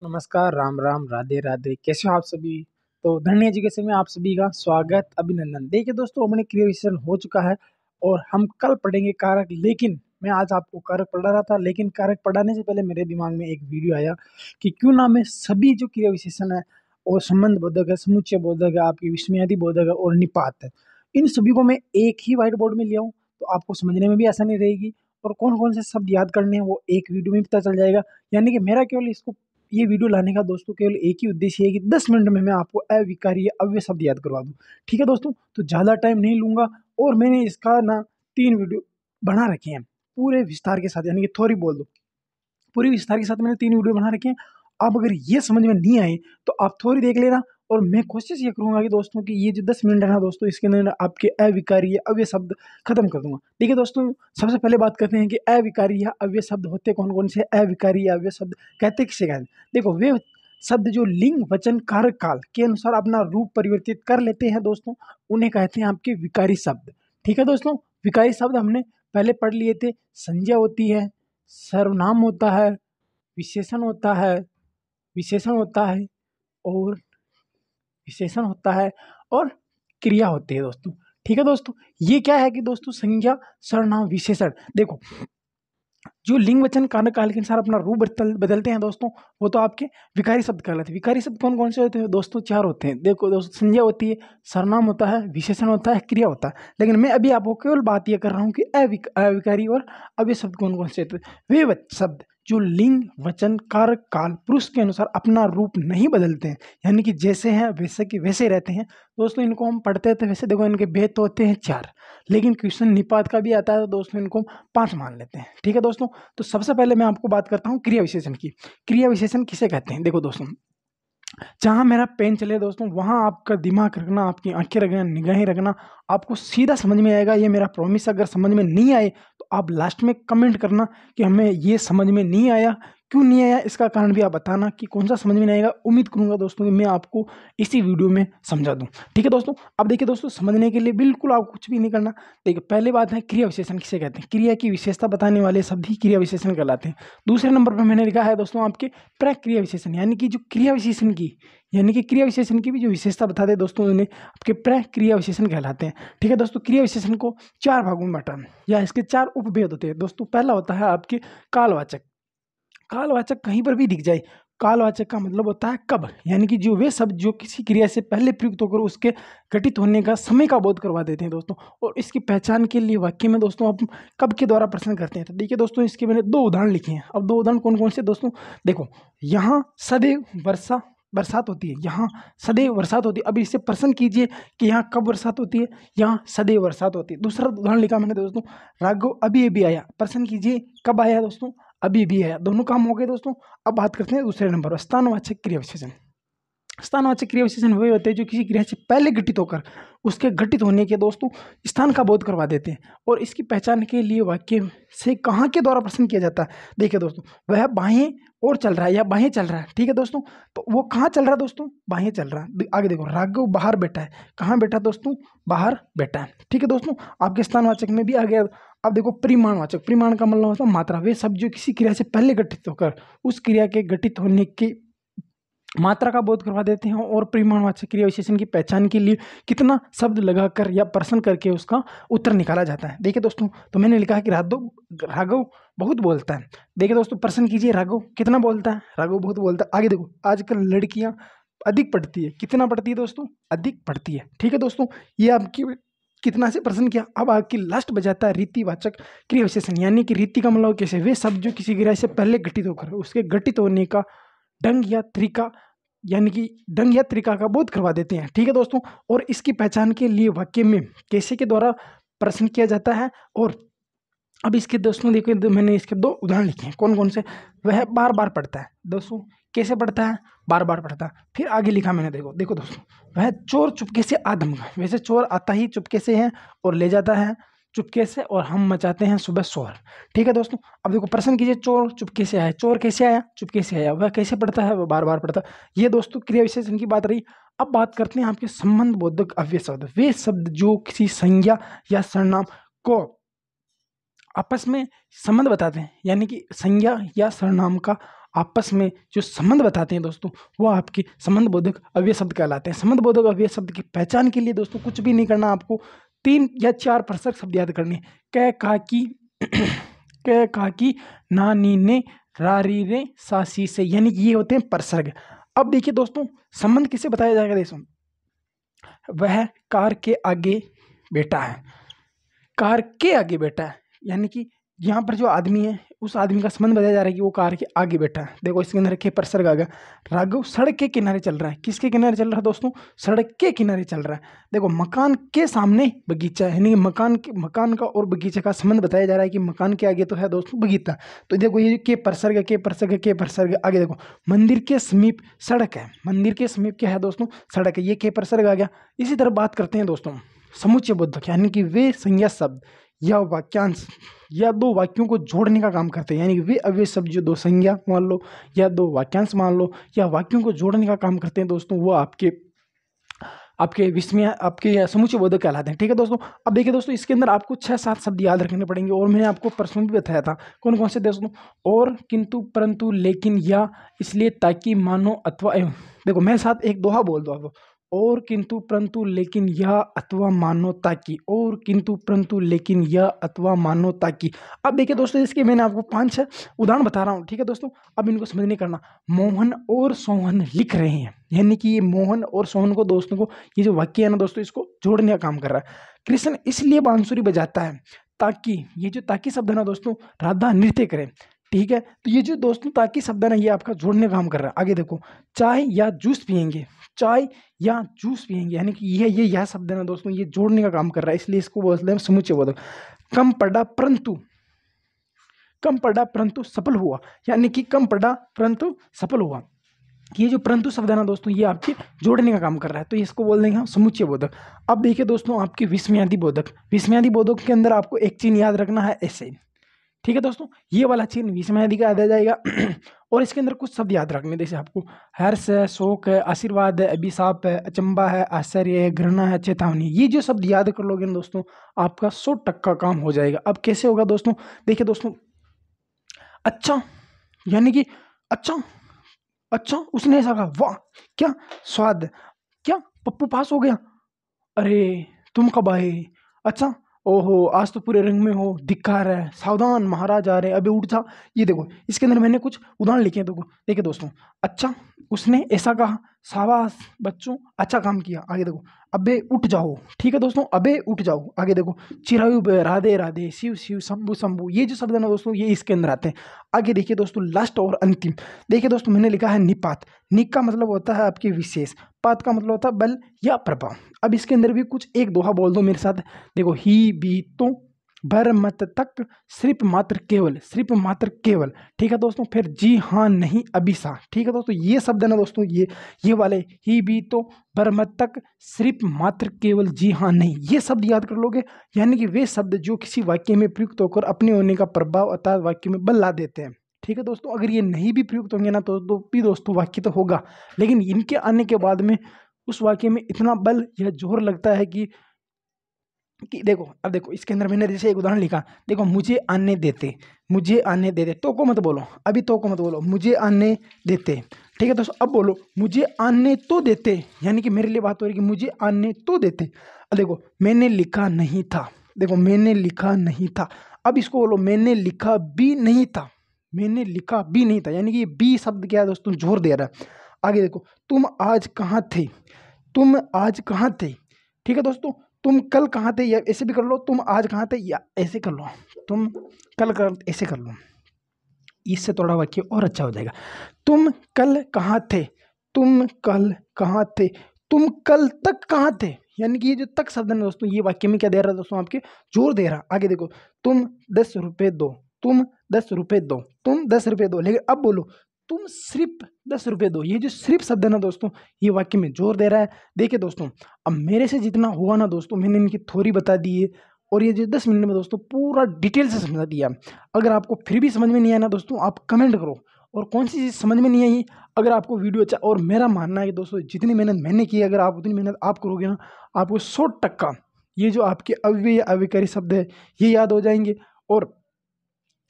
नमस्कार, राम राम, राधे राधे। कैसे हो आप सभी? तो धन्य एजुकेशन में आप सभी का स्वागत, अभिनंदन। देखिए दोस्तों, अपने क्रिएशन हो चुका है और हम कल पढ़ेंगे कारक। लेकिन मैं आज आपको कारक पढ़ा रहा था, लेकिन कारक पढ़ाने से पहले मेरे दिमाग में एक वीडियो आया कि क्यों ना मैं सभी जो क्रिया विशेषण है और संबंध बोधक है, समुच्चय बोधक है, आपकी विस्मयादि बोधक है और निपात है, इन सभी को मैं एक ही व्हाइट बोर्ड में ले आऊँ तो आपको समझने में भी आसानी रहेगी और कौन कौन से शब्द याद करने हैं वो एक वीडियो में पता चल जाएगा। यानी कि मेरा केवल इसको ये वीडियो लाने का दोस्तों केवल एक ही उद्देश्य है कि 10 मिनट में मैं आपको अविकारीय अव्यय शब्द याद करवा दूं। ठीक है दोस्तों, तो ज़्यादा टाइम नहीं लूंगा और मैंने इसका ना 3 वीडियो बना रखे हैं पूरे विस्तार के साथ, यानी कि थोड़ी बोल दो पूरी विस्तार के साथ मैंने 3 वीडियो बना रखे हैं। आप अगर ये समझ में नहीं आए तो आप थोड़ी देख लेना और मैं कोशिश ये करूंगा कि दोस्तों कि ये जो 10 मिनट है ना दोस्तों, इसके अंदर आपके अविकारीय अव्यय शब्द खत्म कर दूंगा। ठीक है दोस्तों, सबसे पहले बात करते हैं कि अविकारीय अव्यय शब्द होते कौन कौन से। अविकारीय अव्यय शब्द कहते किसे कहते हैं? देखो, वे शब्द जो लिंग वचन कारक काल के अनुसार अपना रूप परिवर्तित कर लेते हैं दोस्तों, उन्हें कहते हैं आपके विकारी शब्द। ठीक है दोस्तों, विकारी शब्द हमने पहले पढ़ लिए थे। संज्ञा होती है, सर्वनाम होता है, विशेषण होता है, विशेषण होता है और विशेषण होता है और क्रिया होती है दोस्तों। ठीक है दोस्तों, ये क्या है कि दोस्तों संज्ञा, सर्वनाम, विशेषण। देखो, जो लिंग वचन कारक काल के अनुसार अपना रूप बदलते हैं दोस्तों, वो तो आपके विकारी शब्द कहलाते हैं। विकारी शब्द कौन कौन से होते हैं दोस्तों? 4 होते हैं। देखो दोस्तों, संज्ञा होती है, सर्वनाम होता है, विशेषण होता है, क्रिया होता है। लेकिन मैं अभी आपको केवल बात यह कर रहा हूँ कि अविकारी और अव्यय शब्द कौन कौन से होते हैं। वे शब्द जो लिंग वचन कारक काल पुरुष के अनुसार अपना रूप नहीं बदलते हैं, यानी कि जैसे हैं वैसे के वैसे रहते हैं दोस्तों, इनको हम पढ़ते थे। वैसे देखो, इनके भेद तो होते हैं 4, लेकिन क्वेश्चन निपात का भी आता है तो दोस्तों इनको 5 मान लेते हैं। ठीक है दोस्तों, तो सबसे पहले मैं आपको बात करता हूँ क्रिया विशेषण की। क्रिया विशेषण किसे कहते हैं? देखो दोस्तों, जहां मेरा पेन चले दोस्तों, वहां आपका दिमाग रखना, आपकी आंखें रखना, निगाहें रखना, आपको सीधा समझ में आएगा। ये मेरा प्रॉमिस। अगर समझ में नहीं आए तो आप लास्ट में कमेंट करना कि हमें ये समझ में नहीं आया, क्यों नहीं आया, इसका कारण भी आप बताना कि कौन सा समझ में नहीं आएगा। उम्मीद करूंगा दोस्तों कि मैं आपको इसी वीडियो में समझा दूं। ठीक है दोस्तों, अब देखिए दोस्तों, समझने के लिए बिल्कुल आपको कुछ भी नहीं करना। देखिए, पहले बात है क्रिया विशेषण किसे कहते हैं। क्रिया की विशेषता बताने वाले शब्द ही क्रिया विशेषण कहलाते हैं। दूसरे नंबर पर मैंने लिखा है दोस्तों आपके प्रक्रिया विशेषण, यानी कि जो क्रिया विशेषण की, यानी कि क्रिया विशेषण की भी जो विशेषता बताते हैं दोस्तों, उन्हें आपके प्रक्रिया विशेषण कहलाते हैं। ठीक है दोस्तों, क्रिया विशेषण को 4 भागों में बांटा या इसके 4 उपभेद होते हैं दोस्तों। पहला होता है आपके कालवाचक। कालवाचक कहीं पर भी दिख जाए, कालवाचक का मतलब होता है कब, यानी कि जो वे शब्द जो किसी क्रिया से पहले प्रयुक्त होकर उसके घटित होने का समय का बोध करवा देते हैं दोस्तों। और इसकी पहचान के लिए वाक्य में दोस्तों आप कब के द्वारा प्रश्न करते हैं। तो देखिए दोस्तों, इसके मैंने 2 उदाहरण लिखे हैं। अब 2 उदाहरण कौन कौन से दोस्तों? देखो, यहाँ सदैव बरसात होती है, यहाँ सदैव बरसात होती है। अब इससे प्रश्न कीजिए कि यहाँ कब बरसात होती है, यहाँ सदैव बरसात होती है। दूसरा उदाहरण लिखा मैंने दोस्तों, राघव अभी अभी आया। प्रश्न कीजिए कब आया दोस्तों? अभी भी आया। दोनों काम हो गए दोस्तों। अब बात करते हैं दूसरे नंबर पर, स्थानवाचक क्रिया विशेषण। स्थानवाचक क्रिया विशेषण वे होते हैं जो किसी क्रिया से पहले घटित होकर उसके घटित होने के दोस्तों स्थान का बोध करवा देते हैं। और इसकी पहचान के लिए वाक्य से कहाँ के द्वारा प्रश्न किया जाता है। देखिए दोस्तों, वह बाहें और चल रहा है या बाहें चल रहा है। ठीक है दोस्तों, तो वो कहाँ चल रहा है दोस्तों? बाहें चल रहा है। आगे देखो, राघव बाहर बैठा है। कहाँ बैठा दोस्तों? बाहर बैठा है। ठीक है दोस्तों, आपके स्थानवाचक में भी आ गया। अब देखो, परिमाणवाचक। परिमाण का मतलब होता है मात्रा। वे शब्द जो किसी क्रिया से पहले घटित होकर उस क्रिया के घटित होने की मात्रा का बोध करवा देते हैं। और परिमाणवाचक क्रिया विशेषण की पहचान के लिए कितना शब्द लगाकर या प्रश्न करके उसका उत्तर निकाला जाता है। देखिए दोस्तों, तो मैंने लिखा है कि राघव बहुत बोलता है। देखिए दोस्तों, प्रश्न कीजिए, राघव कितना बोलता है? राघव बहुत बोलता है। आगे देखो, आजकल लड़कियां अधिक पढ़ती है। कितना पढ़ती है दोस्तों? अधिक पढ़ती है। ठीक है दोस्तों, ये आपकी कितना से प्रश्न किया। अब आपकी लास्ट बजाता है रीतिवाचक क्रिया विशेषण, यानी कि रीति का मतलब कैसे, वे शब्द जो किसी क्रिया से पहले घटित होकर उसके घटित होने का ढंग या तरीका, यानी कि ढंग या तरीका का बोध करवा देते हैं। ठीक है दोस्तों, और इसकी पहचान के लिए वाक्य में कैसे के द्वारा प्रश्न किया जाता है। और अब इसके दोस्तों देखिए, मैंने इसके 2 उदाहरण लिखे हैं। कौन कौन से? वह बार बार पढ़ता है दोस्तों। कैसे पढ़ता है? बार बार पढ़ता है। फिर आगे लिखा मैंने, देखो दोस्तों, वह चोर चुपके से आधमगा। वैसे चोर आता ही चुपके से है और ले जाता है चुपके से, और हम मचाते हैं सुबह शोर। ठीक है दोस्तों, अब देखो, प्रश्न कीजिए, चोर चुपके से आया। चोर कैसे आया? चुपके से आया। वह कैसे पढ़ता है? वह बार बार पढ़ता है। ये दोस्तों क्रिया विशेषण की बात रही। अब बात करते हैं आपके संबंध बोधक अव्यय शब्द। वे शब्द जो किसी संज्ञा या सर्वनाम को आपस में संबंध बताते हैं, यानी कि संज्ञा या सर्वनाम का आपस में जो संबंध बताते हैं दोस्तों, वो आपके संबंध बोधक अव्यय शब्द कहलाते हैं। संबंध बोधक अव्यय शब्द की पहचान के लिए दोस्तों कुछ भी नहीं करना, आपको 3 या 4 प्रसर्ग शब्द याद करने हैं। कै का की कै का की, ना नी ने, रा री रे, सा सी से, यानी कि ये होते हैं प्रसर्ग। अब देखिए दोस्तों, संबंध किसे बताया जाएगा, देखो वह कार के आगे बैठा है, कार के आगे बैठा है, यानी कि यहाँ पर जो आदमी है उस आदमी का संबंध बताया जा रहा है कि वो कार के आगे बैठा है। देखो इसके अंदर के प्रसर्ग आ गया। राघव सड़क के किनारे चल रहा है, किसके किनारे चल रहा है दोस्तों, सड़क के किनारे चल रहा है। देखो मकान के सामने बगीचा है, यानी कि मकान का और बगीचे का संबंध बताया जा रहा है कि मकान के आगे तो है दोस्तों बगीचा। तो देखो ये के प्रसर्ग के प्रसर्ग के प्रसर्ग आगे देखो, मंदिर के समीप सड़क है, मंदिर के समीप क्या है दोस्तों, सड़क है, ये के प्रसर्ग आ गया। इसी तरह बात करते हैं दोस्तों समुच्चय बोधक, यानी कि वे संज्ञा शब्द या वाक्यांश या दो वाक्यों को जोड़ने का काम करते हैं, यानी कि वे अव्यय शब्द जो दो संज्ञा मान लो या दो वाक्यांश मान लो या वाक्यों को जोड़ने का काम करते हैं दोस्तों, वो आपके विस्मय आपके समुच्चय बोधक कहलाते हैं। ठीक है दोस्तों। अब देखिए दोस्तों, इसके अंदर आपको 6-7 शब्द याद रखने पड़ेंगे और मैंने आपको प्रश्न भी बताया था कौन कौन से दोस्तों, और, किंतु, परंतु, लेकिन, या, इसलिए, ताकि, मानो, अथवा, एवं। देखो मेरे साथ एक दोहा बोल दो आप, और, किंतु, परंतु, लेकिन, या, अथवा, मानो, ताकि, और, किंतु, परंतु, लेकिन, या, अथवा, मानो, ताकि। अब देखिए दोस्तों, इसके मैंने आपको 5-6 उदाहरण बता रहा हूँ। ठीक है दोस्तों, अब इनको समझ नहीं करना। मोहन और सोहन लिख रहे हैं, यानी कि ये मोहन और सोहन को दोस्तों को ये जो वाक्य है ना दोस्तों, इसको जोड़ने का काम कर रहा है। कृष्ण इसलिए बांसुरी बजाता है ताकि, ये जो ताकि शब्द है ना दोस्तों, राधा नृत्य करे। ठीक है, तो ये जो दोस्तों ताकि शब्द है ना, ये आपका जोड़ने का काम कर रहा है। आगे देखो, चाय या जूस पियेंगे, चाय या जूस पियेंगे, यानी कि ये यह शब्द है ना दोस्तों, ये जोड़ने का काम कर रहा है, इसलिए इसको बोलते हैं समुच्चय बोधक। कम पढ़ा परंतु सफल हुआ, यानी कि कम पढ़ा परंतु सफल हुआ। ये जो परंतु शब्द है ना दोस्तों, ये आपके जोड़ने का काम कर रहा है, तो इसको बोल देंगे हम समुच्चय बोधक। अब देखिए दोस्तों, आपके विस्मयादि बोधक, विस्मयादि बोधक के अंदर आपको एक चीज याद रखना है, ऐसे। ठीक है दोस्तों, ये वाला चिन्ह विस्मयादि का याद आ जाएगा। और इसके अंदर कुछ शब्द याद रखने, जैसे आपको हर्ष है, शोक है, आशीर्वाद है, अभिशाप है, अचंबा है, आश्चर्य है, घृणा है, चेतावनी। ये जो शब्द याद कर लोगे ना दोस्तों, आपका 100% काम हो जाएगा। अब कैसे होगा दोस्तों, देखिए दोस्तों, अच्छा, यानी कि अच्छा, अच्छा उसने ऐसा कहा, वाह क्या स्वाद, क्या पप्पू पास हो गया, अरे तुम कब आए, अच्छा, ओहो आज तो पूरे रंग में हो, धिक्कार है, सावधान महाराज आ रहे, अबे उठ जा। ये देखो इसके अंदर मैंने कुछ उदाहरण लिखे हैं, देखो देखिए दोस्तों, अच्छा उसने ऐसा कहा, शाबाश बच्चों अच्छा काम किया। आगे देखो, अबे उठ जाओ। ठीक है दोस्तों, अबे उठ जाओ। आगे देखो, चिरायु राधे राधे, शिव शिव, शंभु शंभु, ये जो शब्द है ना दोस्तों, ये इसके अंदर आते हैं। आगे देखिए दोस्तों, लास्ट और अंतिम, देखिए दोस्तों मैंने लिखा है निपात। निक का मतलब होता है आपके विशेष, पात का मतलब होता है बल या प्रभाव। अब इसके अंदर भी कुछ एक दोहा बोल दो मेरे साथ, देखो, ही भी तो भर मत तक, सिर्फ मात्र केवल, सिर्फ मात्र केवल। ठीक है दोस्तों, फिर जी हाँ नहीं अभिसा। ठीक है दोस्तों, ये शब्द है ना दोस्तों, ये वाले ही भी तो भर मत तक, सिर्फ मात्र केवल, जी हाँ नहीं, ये शब्द याद कर लोगे, यानी कि वे शब्द जो किसी वाक्य में प्रयुक्त होकर अपने होने का प्रभाव अर्थात वाक्य में बल ला देते हैं। ठीक है दोस्तों, अगर ये नहीं भी प्रयुक्त होंगे ना तो भी दोस्तों वाक्य तो होगा, लेकिन इनके आने के बाद में उस वाक्य में इतना बल या जोर लगता है कि देखो, अब देखो इसके अंदर मैंने जैसे एक उदाहरण लिखा, देखो, मुझे आने देते, मुझे आने देते, तो को मत बोलो, अभी तो को मत बोलो, मुझे आने देते। ठीक है दोस्तों, अब बोलो मुझे आने तो देते, यानी कि मेरे लिए बात हो रही है कि मुझे आने तो देते। अब देखो, मैंने लिखा नहीं था, देखो मैंने लिखा नहीं था। अब इसको बोलो, मैंने लिखा भी नहीं था, मैंने लिखा भी नहीं था, यानी कि ये बी शब्द क्या है दोस्तों, जोर दे रहा है। आगे देखो, तुम आज कहाँ थे, तुम आज कहाँ थे। ठीक है दोस्तों, तुम कल कहाँ थे, या ऐसे भी कर लो, तुम आज कहाँ थे, या ऐसे कर लो, तुम कल कर, ऐसे कर लो, इससे थोड़ा वाक्य और अच्छा हो जाएगा। तुम कल कहाँ थे, तुम कल कहाँ थे, तुम कल तक कहाँ थे, यानी कि ये जो तक शब्द है ना दोस्तों, ये वाक्य में क्या दे रहा है दोस्तों, आपके जोर दे रहा। आगे देखो, तुम 10 रुपये दो, तुम 10 रुपये दो, तुम 10 रुपये दो, लेकिन अब बोलो तुम सिर्फ 10 रुपये दो। ये जो सिर्फ शब्द है ना दोस्तों, ये वाक्य में जोर दे रहा है। देखिए दोस्तों, अब मेरे से जितना हुआ ना दोस्तों, मैंने इनकी थ्योरी बता दी है, और ये जो 10 मिनट में दोस्तों पूरा डिटेल से समझा दिया। अगर आपको फिर भी समझ में नहीं आया ना दोस्तों, आप कमेंट करो, और कौन सी चीज़ समझ में नहीं आई, अगर आपको वीडियो अच्छा, और मेरा मानना है कि दोस्तों जितनी मेहनत मैंने की, अगर आप उतनी मेहनत आप करोगे ना, आपको 100% ये जो आपके अव्यय अव्ययकारी शब्द है ये याद हो जाएंगे। और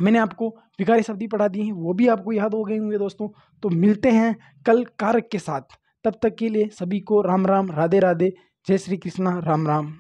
मैंने आपको विकारी शब्द ही पढ़ा दिए हैं, वो भी आपको याद हो गए होंगे दोस्तों। तो मिलते हैं कल कारक के साथ, तब तक के लिए सभी को राम राम, राधे राधे, जय श्री कृष्णा, राम राम।